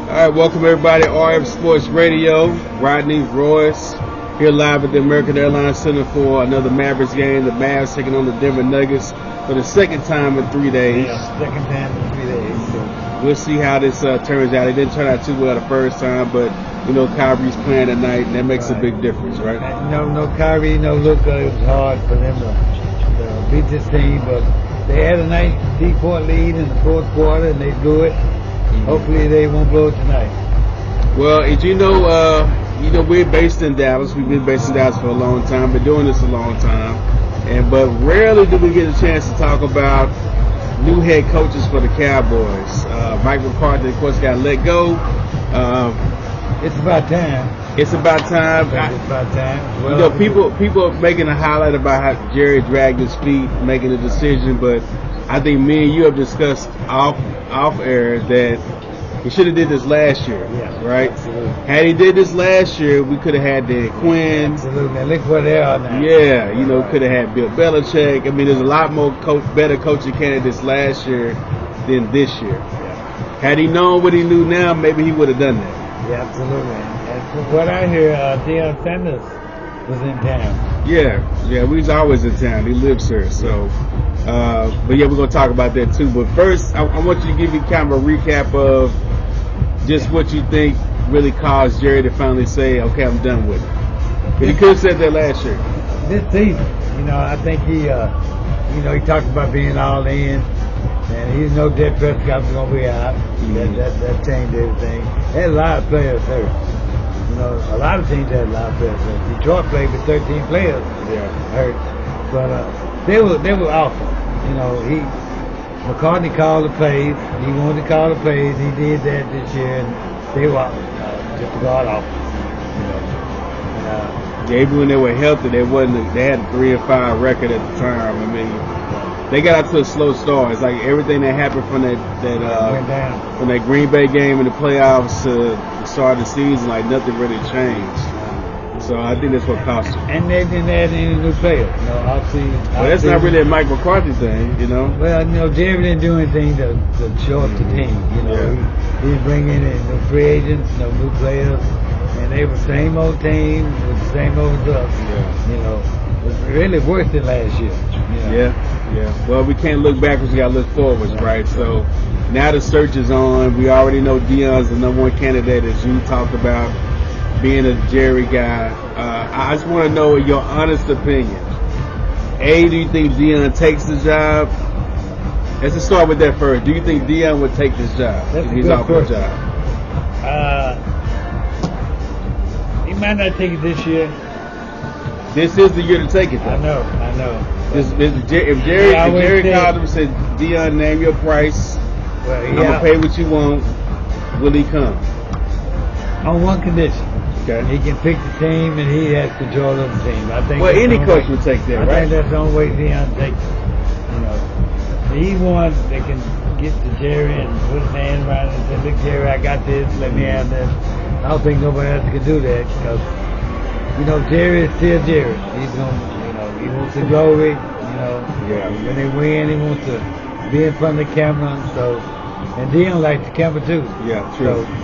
All right, welcome everybody to RF Sports Radio. Rodney, Royce, here live at the American Airlines Center for another Mavericks game. The Mavs taking on the Denver Nuggets for the second time in 3 days. Yeah, second time in 3 days. So we'll see how this turns out. It didn't turn out too well the first time, but you know Kyrie's playing tonight, and that makes a big difference, right? No Kyrie, no Luka. It was hard for them to beat this team, but they had a nice 3-point lead in the fourth quarter, and they blew it. Hopefully they won't blow it tonight. Well, as you know, we're based in Dallas. We've been based in Dallas for a long time. Been doing this a long time, but rarely do we get a chance to talk about new head coaches for the Cowboys. Mike McCarthy, of course, got let go. It's about time. It's about time. It's about time. Well, people are making a highlight about how Jerry dragged his feet making a decision, but I think me and you have discussed off air that he should have did this last year, right? Absolutely. Had he did this last year, we could have had Dan Quinn. Absolutely. And look where they are now. Yeah, could have had Bill Belichick. I mean, there's a lot more better coaching candidates last year than this year. Yeah. Had he known what he knew now, maybe he would have done that. Yeah, absolutely. And from what I hear, Deion Sanders was in town. Yeah, he's always in town. He lives here, so. But yeah, we're going to talk about that too. But first, I want you to give me kind of a recap of just what you think really caused Jerry to finally say, okay, I'm done with it. But he could have said that last year. This season, I think he talked about being all in, and he know Dak Prescott was going to be out. That changed everything. They had a lot of players hurt. A lot of teams had a lot of players hurt. Detroit played with 13 players hurt. But they were awesome. McCartney called the plays. He wanted to call the plays. He did that this year, and they were just god awful. Even when they were healthy, they had a 3-5 record at the time. I mean, they got out to a slow start. It's like everything that happened from that Green Bay game in the playoffs to the start of the season, like nothing really changed. So I think that's what cost them. And they didn't add any new players. Well, that's not really a Mike McCarthy thing, Well, Jerry didn't do anything to show up the team. He didn't bring in no free agents, no new players, and they were the same old team with the same old stuff. It was really worse than last year. Yeah. Well, we can't look backwards; we got to look forwards, right? So now the search is on. We already know Deion's the number one candidate, as you talked about. Being a Jerry guy, I just want to know your honest opinion. A, do you think Deion takes the job? Let's just start with that first. Do you think Deion would take this job if he's offered a job? He might not take it this year. This is the year to take it, though. I know. If Jerry called him and said, Deion, name your price, I'm going to pay what you want, will he come? On one condition. Okay. He can pick the team, and he has control of the team. I think. Well, any coach would take that, right? I think that's the only way Deion takes it. He's one that can get to Jerry and put his hand around it and say, "Look, Jerry, I got this. Let me have this." I don't think nobody else can do that because, Jerry is still Jerry. He's gonna, he wants the glory. When they win, he wants to be in front of the camera. And Deion likes the camera too. Yeah, true. So,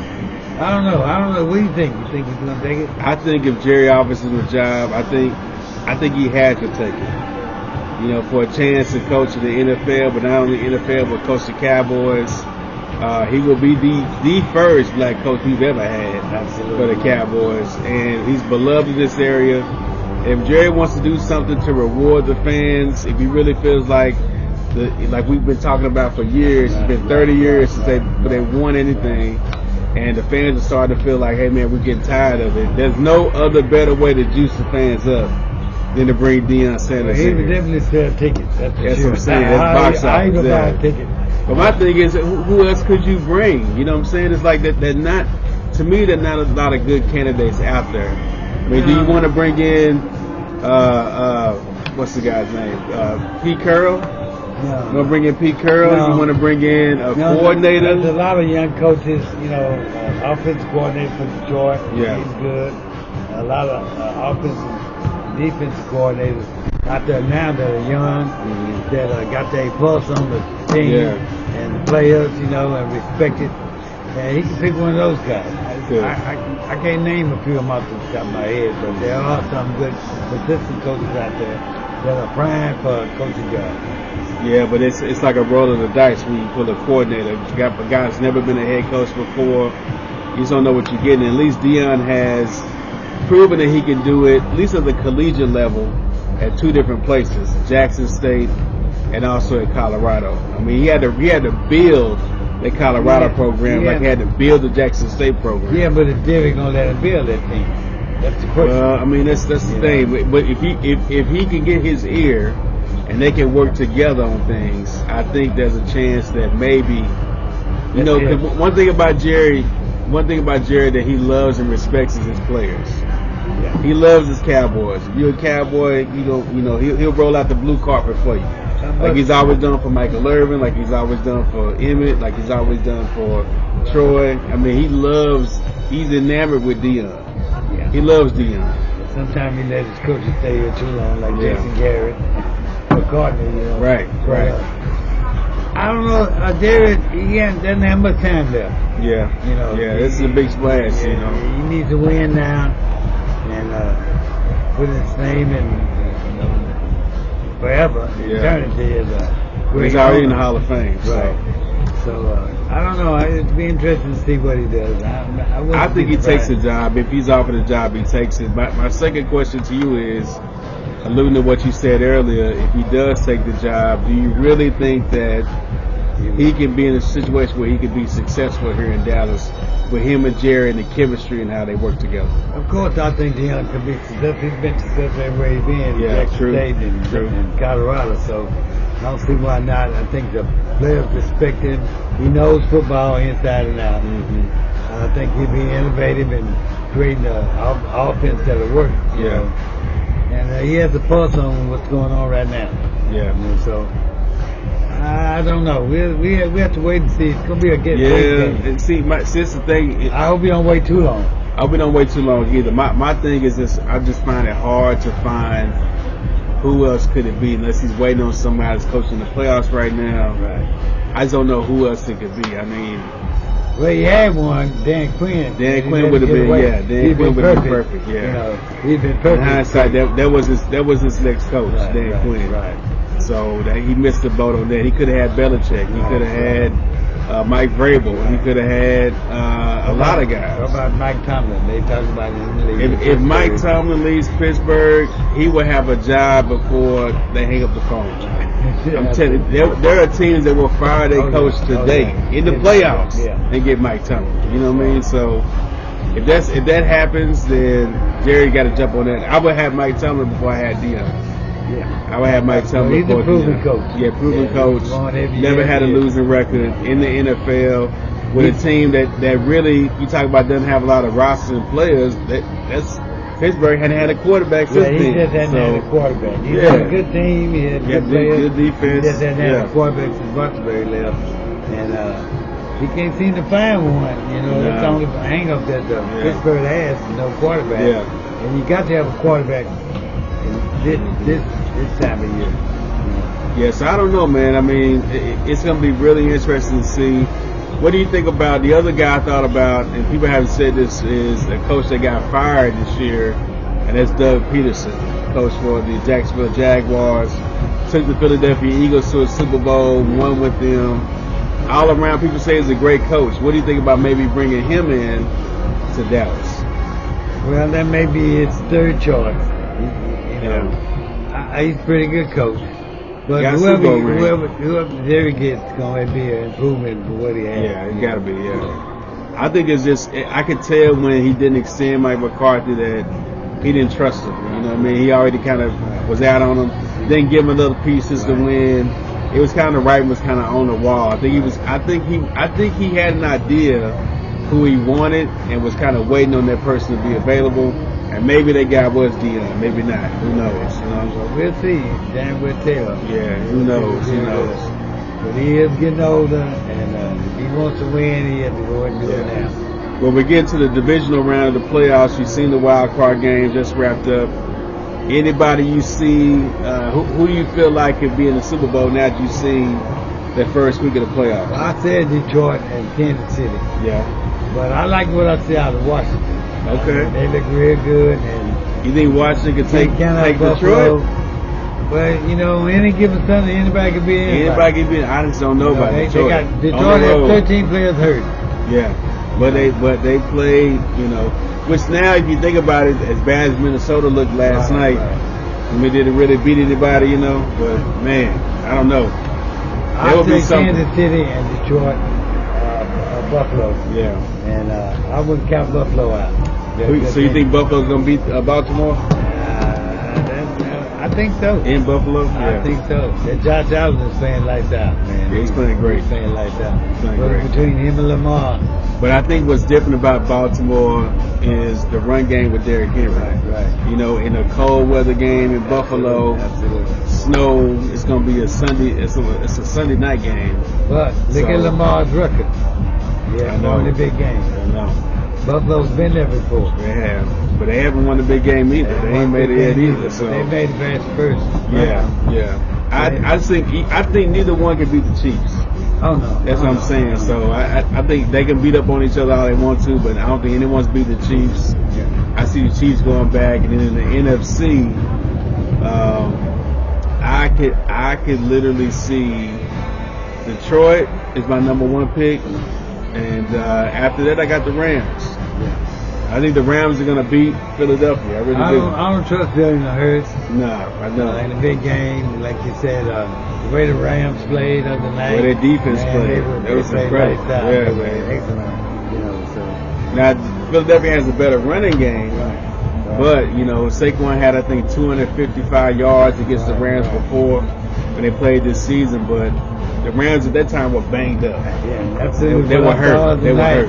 I don't know. What do you think? You think he's going to take it? I think if Jerry offers him a job, I think he had to take it. For a chance to coach in the NFL, but not only NFL, but coach the Cowboys. He will be the first black coach we've ever had for the Cowboys, and he's beloved in this area. If Jerry wants to do something to reward the fans, if he really feels like we've been talking about for years, it's been 30 years since they won anything. And the fans are starting to feel like, hey, man, we're getting tired of it. There's no other better way to juice the fans up than to bring Deion Sanders in. He would definitely sell tickets. That's what I'm saying. That's box I even buy a ticket. But my thing is, who else could you bring? You know what I'm saying? It's like they're not, to me, they're not a lot of good candidates out there. I mean, do you want to bring in, what's the guy's name? Pete Carroll? No. You want to bring in Pete Carroll? No. You want to bring in a coordinator? There's a lot of young coaches, offensive coordinator for Detroit. Yeah. He's good. A lot of offensive, defensive coordinators out there now that are young, that got their pulse on the team and the players, and respected. Yeah, he can pick one of those guys. Good. I can't name a few of them off the top of my head, but there are some good assistant coaches out there that are prime for a coaching job. Yeah, but it's like a roll of the dice when you pull a coordinator. You got a guy that's never been a head coach before. You just don't know what you're getting. At least Deion has proven that he can do it, at least at the collegiate level, at two different places, Jackson State and also at Colorado. I mean, he had to build the Colorado program like he had to build the Jackson State program. Yeah, but is Derek gonna let him build that team? That's the question. Well, I mean, that's the thing. But if he can get his ear and they can work together on things, I think there's a chance that maybe, you know, 'cause one thing about Jerry that he loves and respects is his players. Yeah. He loves his Cowboys. If you're a Cowboy, he'll roll out the blue carpet for you. Like he's always done for Michael Irvin, like he's always done for Emmett, like he's always done for Troy. I mean, he's enamored with Deion. Yeah. He loves Deion. Sometimes he lets his coaches stay here too long, like Jason Garrett, McCartney, you know. Right. I don't know, Derek, he doesn't have much time left. Yeah. You know. Yeah, this is a big splash, you know. He needs to win now and put his name in forever. Eternity is he's already in the Hall of Fame. Right. So, I don't know. It'd be interesting to see what he does. I think he takes the job. If he's offered a job, he takes it. My second question to you is, alluding to what you said earlier, if he does take the job, do you really think that he can be in a situation where he could be successful here in Dallas with him and Jerry and the chemistry and how they work together? Of course, I think Deion could be successful. He's been successful everywhere he's been. Jackson State and Colorado. So I don't see why not. I think the players respect him. He knows football inside and out. Mm-hmm. I think he'll be innovative in creating an offense that'll work. You know? And he has a pulse on what's going on right now. Yeah. So I don't know. We have to wait and see. It's gonna be a good game. And see, since the thing, I hope you don't wait too long. I hope we don't wait too long either. My thing is this: I just find it hard to find who else could it be unless he's waiting on somebody that's coaching the playoffs right now. Right. I just don't know who else it could be. I mean, well, he had one, Dan Quinn. Dan Quinn would have been, Dan Quinn would have been perfect. Yeah, you know, he'd been perfect. In hindsight, that was his next coach, Dan Quinn. Right. So that he missed the boat on that. He could have had Belichick. He could have had Mike Vrabel. He could have had a lot of guys. What about Mike Tomlin? They talk about him in the league. If Mike Tomlin leaves Pittsburgh, he will have a job before they hang up the phone. I'm telling you, there are teams that will fire their coach today in the playoffs and get Mike Tomlin. You know what I mean? So if that happens, then Jerry got to jump on that. I would have Mike Tomlin before I had Deion. Yeah. I would have Mike Tomlin. He's a proven coach. Yeah, proven coach. Never had a losing record in the NFL with a team that really, you talk about, doesn't have a lot of roster and players. That's Pittsburgh hadn't had a quarterback since then. He just hadn't had a quarterback. He had a good team. He had good players. Good defense. He just hadn't had a quarterback since Bucksbury left. And he can't seem to find one. You know, that's the only hang up that Pittsburgh has, no quarterback. Yeah. And you got to have a quarterback this time of year. Yes, I don't know, man. I mean, it's going to be really interesting to see. What do you think about the other guy I thought about, and people haven't said this, is a coach that got fired this year, and that's Doug Peterson, coach for the Jacksonville Jaguars. Took the Philadelphia Eagles to a Super Bowl, won with them. All around, people say he's a great coach. What do you think about maybe bringing him in to Dallas? Well, that may be his third choice. You know, he's a pretty good coach. But whoever Jerry gets is going to be an improvement for what he has. Yeah, it got to be, I think it's just, I could tell when he didn't extend Mike McCarthy that he didn't trust him. You know what I mean? He already kind of was out on him. Didn't give him a little pieces to win. It was kind of writing was kind of on the wall. I think he had an idea who he wanted and was kind of waiting on that person to be available. And maybe that guy was Deion, maybe not. Who knows? You know? Well, we'll see. Dan will tell. Yeah, who knows? Who knows? But he is getting older, and if he wants to win, he has to go and do it now. Well, we get to the divisional round of the playoffs. You've seen the wild card game just wrapped up. Anybody you see, who do you feel like could be in the Super Bowl now that you've seen that first week of the playoffs. Well, I said Detroit and Kansas City. Yeah. But I like what I see out of Washington. Okay. They look real good. And you think Washington can take Buffalo. Detroit? But, you know, any given Sunday, anybody can be anybody. Anybody can be. I just don't know about Detroit. Detroit has 13 players hurt. Yeah. But they played, you know, which now if you think about it, as bad as Minnesota looked last night, I mean, did it really beat anybody, you know? But, man, I don't know. I'll say Kansas City and Detroit, Buffalo. Yeah. And I wouldn't count Buffalo out. So you think Buffalo's going to beat Baltimore? I think so. In Buffalo? Yeah. I think so. That Josh Allen is playing lights out, man. Yeah, he's playing great. He's playing lights out. Playing great. Between him and Lamar. But I think what's different about Baltimore is the run game with Derrick Henry. Right. You know, in a cold weather game in Buffalo, Absolutely. snow, it's going to be a Sunday. It's a Sunday night game. But look at Lamar's record. Yeah, I know. won the big game. I know. Buffalo's been there before. They have, but they haven't won the big game either. They ain't made it yet either. So they made it past first. Yeah. I think neither one can beat the Chiefs. Oh no, that's what I'm saying. So I think they can beat up on each other all they want to, but I don't think anyone's beat the Chiefs. Yeah. I see the Chiefs going back, and then in the NFC, I could literally see Detroit is my number one pick. And after that, I got the Rams. Yeah. I think the Rams are going to beat Philadelphia. I really do. I don't trust Jalen Hurts. No, I don't. In a big game, like you said, the way the Rams played other night. The way their defense played. That was incredible. Yeah, man. Excellent. You know, so. Now, Philadelphia has a better running game. Right. But, you know, Saquon had, I think, 255 yards against the Rams before when they played this season. But the Rams at that time were banged up. Yeah, absolutely. They were hurt.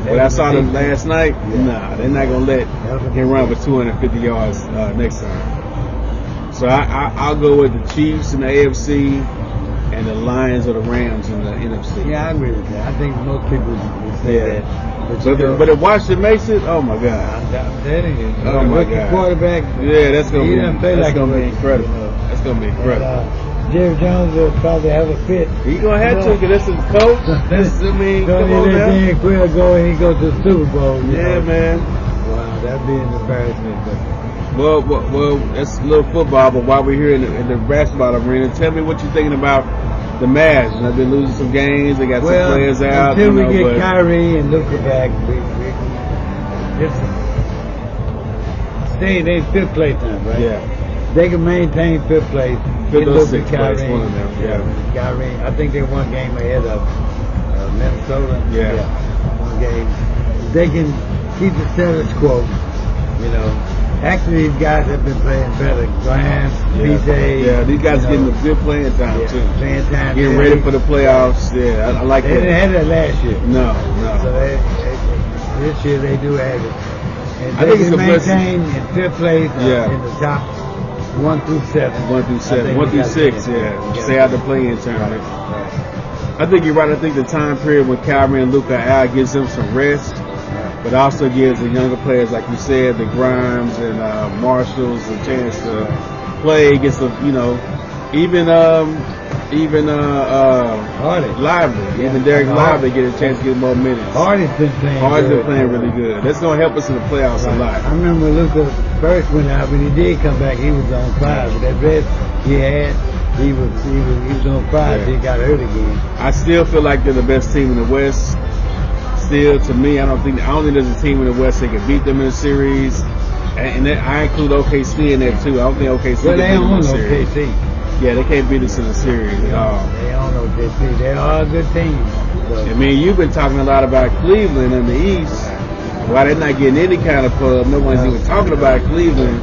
But I saw them last night. Nah, they're not going to let him run for 250 yards next time. So I'll go with the Chiefs in the AFC and the Lions or the Rams in the NFC. Yeah, I agree with that. I think most people would say that. But if Washington makes it, oh my God! I'm telling you, oh my God! Quarterback, yeah, that's gonna be incredible. That's gonna be incredible. Jerry Jones will probably have a fit. He's gonna have to, because this is the coach. Come on now. Dan Quill go and he goes to the Super Bowl. Yeah, man. Wow, that'd be an embarrassment. Well, that's a little football. But while we're here in the basketball arena, tell me what you're thinking about the Mavs. They've been losing some games. They got some players out. Until we get Kyrie and Luka back, they fifth place now, right? Yeah. They can maintain fifth place. Fifth or sixth place, one of them. Yeah. Kyrie, I think they're one game ahead of Minnesota. Yeah. One game. They can keep the status quo, you know. Actually, these guys have been playing better. Grimes, BJ. Yeah, these guys getting a good playing time, too. Playing time. Getting ready for the playoffs. Yeah, I like that. They didn't have that last year. No. So this year they do have it. And I think it's a maintain in fifth place in the top 1 through 7. 1 through 7. 1 through 6, Stay out the play-in tournament. Right. I think you're right. I think the time period when Kyrie and Luka are out gives them some rest. But also gives the younger players, like you said, the Grimes and Marshalls, a chance to play against the, you know, even Lively, even Derek Lively get a chance to get more minutes. Hardy's been playing really good. That's going to help us in the playoffs a lot. I remember Luka first went out, when he did come back, he was on fire. With that rest he had, he was on fire. He got hurt again. I still feel like they're the best team in the West. Still, to me, I don't think there's a team in the West that can beat them in a series, and I include OKC in there too. I don't think OKC can beat them in a series. OKC. Yeah, they can't beat us in a series at all. They own OKC. They are a good team. So. I mean, you've been talking a lot about Cleveland in the East. Why they're not getting any kind of pub? No one's even talking about Cleveland,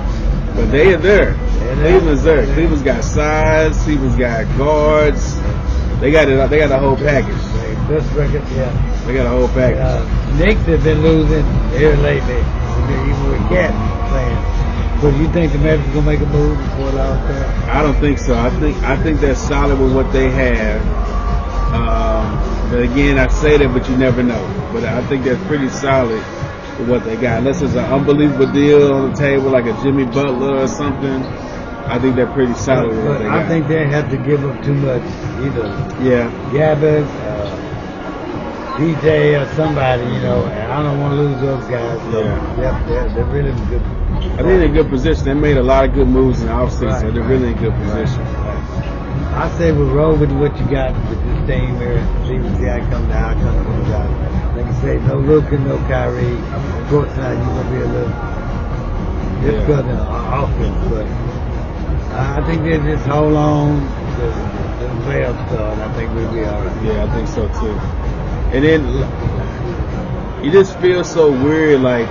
but they are there. Cleveland's there. Cleveland's got size. Cleveland's got guards. They got it. They got the whole package. Best record, They got a whole package. Knicks have been losing here lately, even with Cat playing. So do you think the Mavericks are gonna make a move before the All-Star? I don't think so. I think they're solid with what they have. But again, I say that, but you never know. But I think they're pretty solid with what they got. Unless it's an unbelievable deal on the table, like a Jimmy Butler or something. I think they're pretty solid. But I think they have to give up too much. Either Gabbard, DJ, or somebody, and I don't want to lose those guys. So they're really good. I think they're in a good position. They made a lot of good moves in the offseason, so they're really in a good position. I say we'll roll with what you got with this team here. See what the outcome comes out. Like I say, no Luka, no Kyrie. Of course, now you're going to be a little difficult in offense, but I think they just hold on to the playoff start. I think we'll be all right. Yeah, I think so too. And then you just feel so weird. Like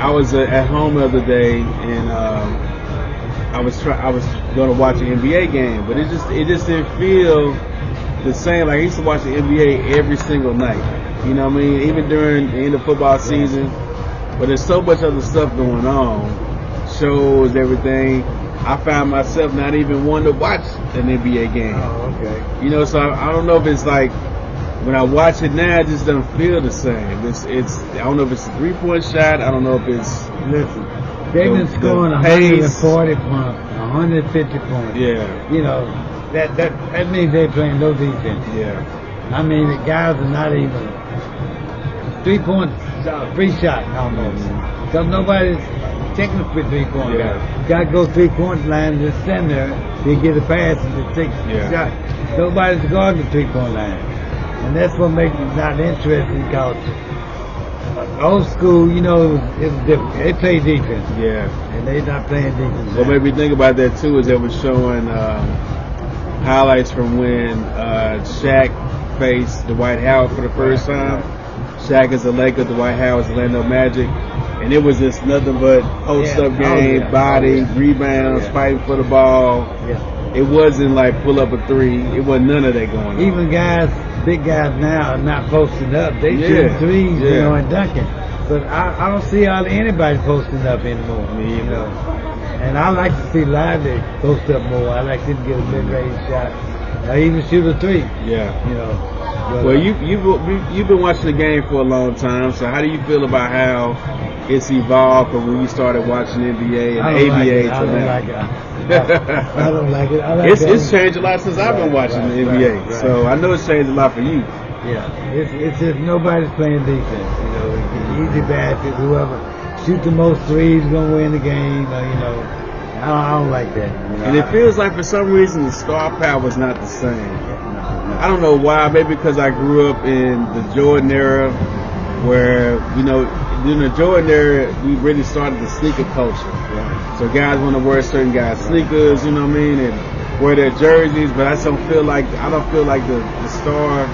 I was at home the other day, and I was going to watch an NBA game, but it just didn't feel the same. Like I used to watch the NBA every single night. You know what I mean? Even during the end of football season. But there's so much other stuff going on, shows, everything. I found myself not even wanting to watch an NBA game. Oh, okay. So I don't know if it's like when I watch it now, it just doesn't feel the same. It's I don't know if it's a 3-point shot. I don't know if it's. Listen, they've been scoring 140 points, 150 points. Yeah. That means they're playing no defense. Yeah. I mean, the guys are not even 3-point free shot almost. Because nobody's checking for 3-point guys. Got to go 3-point line and just stand there. They get a pass and just take a shot. Nobody's guarding the 3-point line. And that's what makes it not interesting because old school, it's different. They play defense. Yeah. And they're not playing defense. What made me think about that too is they were showing highlights from when Shaq faced Dwight Howard for the first time. Shaq is a Laker, Dwight Howard is Orlando Magic. And it was just nothing but post-up game, body, rebounds, fighting for the ball. Yeah. It wasn't like pull up a three. It wasn't none of that going on. Even guys, big guys now are not posting up. They shoot threes, and dunking. But I don't see anybody posting up anymore. Me either. And I like to see Lively post up more. I like him to get a mid-range shot. Or even shoot a three. Yeah. But, well, you've been watching the game for a long time. So how do you feel about how it's evolved from when you started watching NBA and ABA to now? I don't like it. It's changed a lot since I've been watching the NBA. Right. So I know it's changed a lot for you. Yeah, it's just nobody's playing defense. Easy baskets. Whoever shoot the most threes gonna win the game. I don't like that. And it feels like for some reason the star power is not the same. I don't know why. Maybe because I grew up in the Jordan era, where in the Jordan era we really started the sneaker culture. Right. So guys want to wear certain guys' sneakers, and wear their jerseys. But I don't feel like the star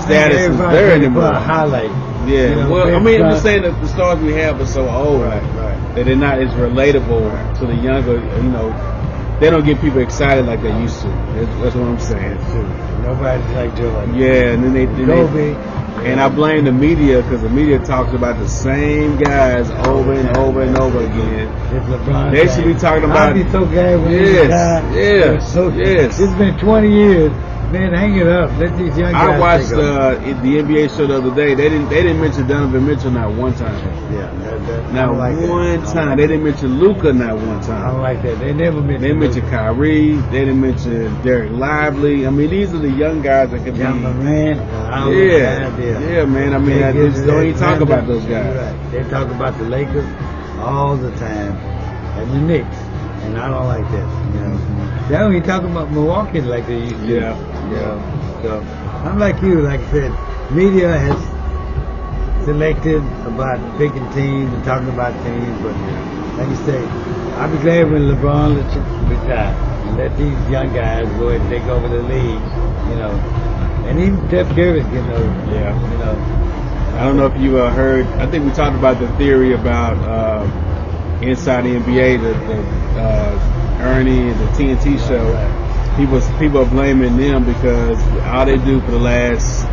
status is there anymore. Highlight. Yeah. I'm just saying that the stars we have are so old that they're not as relatable to the younger. They don't get people excited like they used to. That's what I'm saying. Nobody's like Jordan. Yeah, and then Kobe. And I blame the media because the media talks about the same guys over and over and over again. It's LeBron. They should be talking about. I'd be so glad when he died. Yes. It's been 20 years. Man, hang it up. Let these young guys. I watched the NBA show the other day. They didn't mention Donovan Mitchell not one time. Yeah, not like one time. They didn't mention Luka not one time. I don't like that. They never mentioned. They mentioned Kyrie. They didn't mention Derek Lively. I mean, these are the young guys that could be. Morant. Yeah, man. I mean, I just don't even talk about those guys. Right. They talk about the Lakers all the time and the Knicks, and I don't like that. They don't even talk about Milwaukee like they used to. Yeah. So I'm like you. Like I said, media has selected about picking teams and talking about teams, but like you say, I'll be glad when LeBron retire and let these young guys go ahead and take over the league, And even Steph Curry's getting over. Yeah. I don't know if you heard. I think we talked about the theory about inside the NBA, the Ernie and the TNT show. People are blaming them because all they do for the last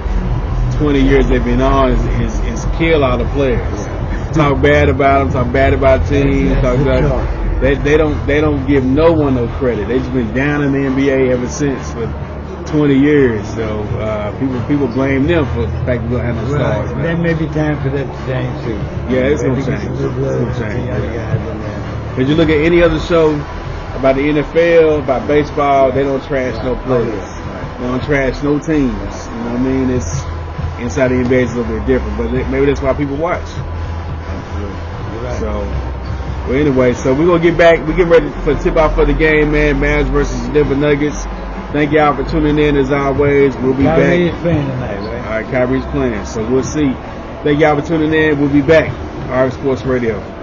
20 years they've been on is kill all the players. Talk bad about them, talk bad about teams, talk about they don't give no one no credit. They've just been down in the NBA ever since for 20 years. So people blame them for the fact that we don't have no stars. There may be time for that to change too. Yeah, it's gonna change. Did you look at any other show about the NFL, about baseball, they don't trash no players. Right. They don't trash no teams. You know what I mean? It's inside the NBA is a little bit different, but maybe that's why people watch. Absolutely. You're right. So, well, anyway, so we're gonna get back. We get ready for the tip off for the game, man. Mavs versus Denver Nuggets. Thank y'all for tuning in as always. We'll be Kyrie back. is playing tonight, right? All right, Kyrie's playing, so we'll see. Thank y'all for tuning in. We'll be back. RF Sports Radio.